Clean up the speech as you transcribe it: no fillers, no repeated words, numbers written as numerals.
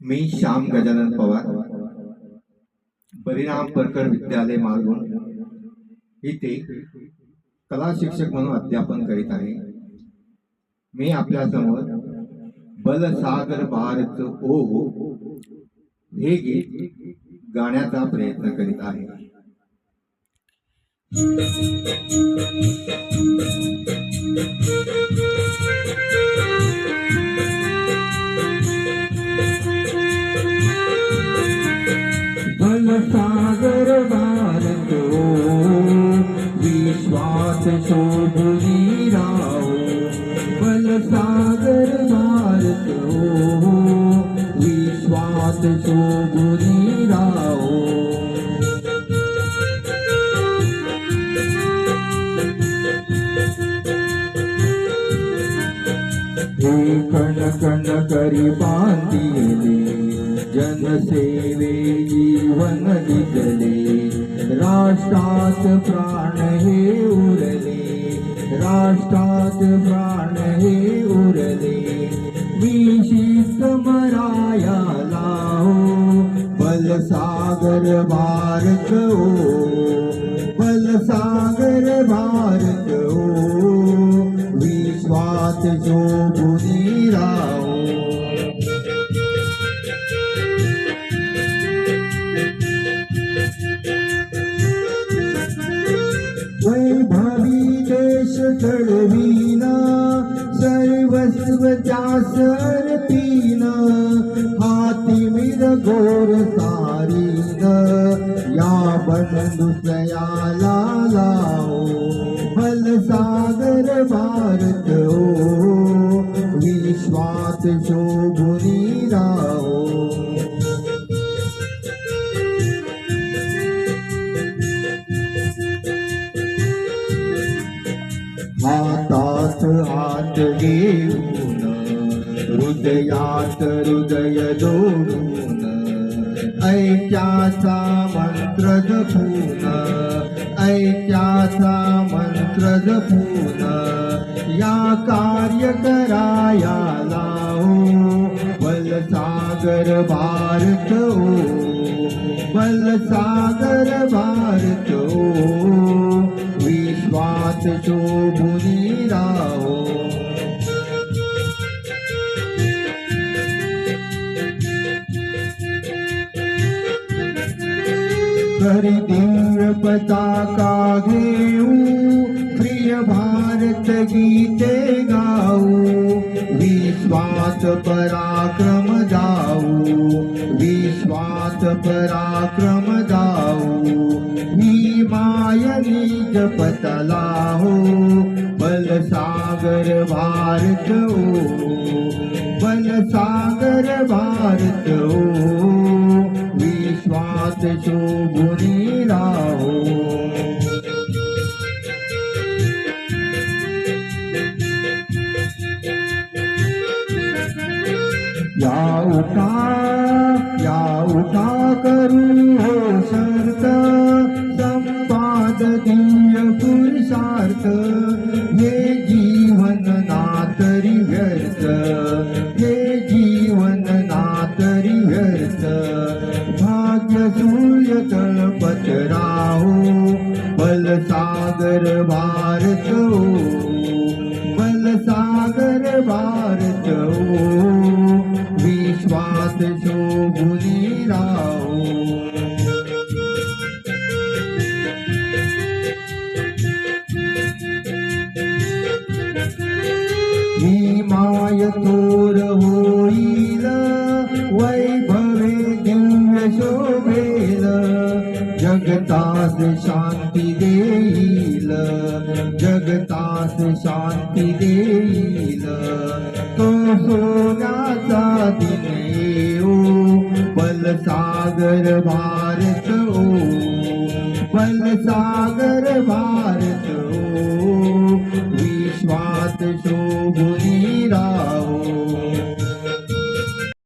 मी श्याम गजानन पवार, परिणाम परकर विद्यालय मालवण इथे कला शिक्षक म्हणून अध्यापन करीत आहे। मी आपल्या समोर बलसागर भारत ओ हे गीत गाण्याचा प्रयत्न करीत आहे। बलसागर भारत विश्वास शोभुनी राहो। बलसागर भारत विश्वास शोभुनी राहो। हे कण कण करी बांधिले जनसेवे जीवन दिले। राष्ट्रात प्राण हे उरले, राष्ट्रात प्राण हे उरले। विशिष्ट मराया लाहो बलसागर भारत ओ, बलसागर भारत ओ विश्वास शोभुनी राहो। वैभवी देश घडविना सर्वस्व त्यास अर्पीन। हाती मिरघोर सारीन या बंधुसयाला लाओ। बलसागर भारत ओ विश्वास शोभुनी राहो। हातात हात घेऊन हृदयात हृदय जोडून ऐक्याचा मंत्र जपून, ऐक्याचा मंत्र जपून या कार्य कराया लाहो। बलसागर भारत ओ, बलसागर भारत ओ विश्वास शोभुनी राहो। करी दिव्य पताका घेऊ, प्रिय भारत गीते गाऊ। विश्वास पराक्रम जाऊ, विश्वास पराक्रम जाऊ। ही मायनी जपतला हो बलसागर भारत ओ, बलसागर भारत ओ विश्वास शोभुनी राहो। या उठा करू हो शर्त संपादकीय पुरुषार्थ। हे जीवन नातरी व्यर्थ, हे जीवन नातरी व्यर्थ। भाग्य सूर्य तळपत राहो बलसागर भारत ओ, बलसागर भारत ओ विश्वास शोभुनी राहो। ही माय थोर होईल वैभवे दिव्य शोभेल। जगतास शांती देईल, जगतास शांती देईल। तो सोन्याचा दिन येऊ बलसागर भारत ओ, बलसागर भारत ओ विश्वास शोभुनी राहो।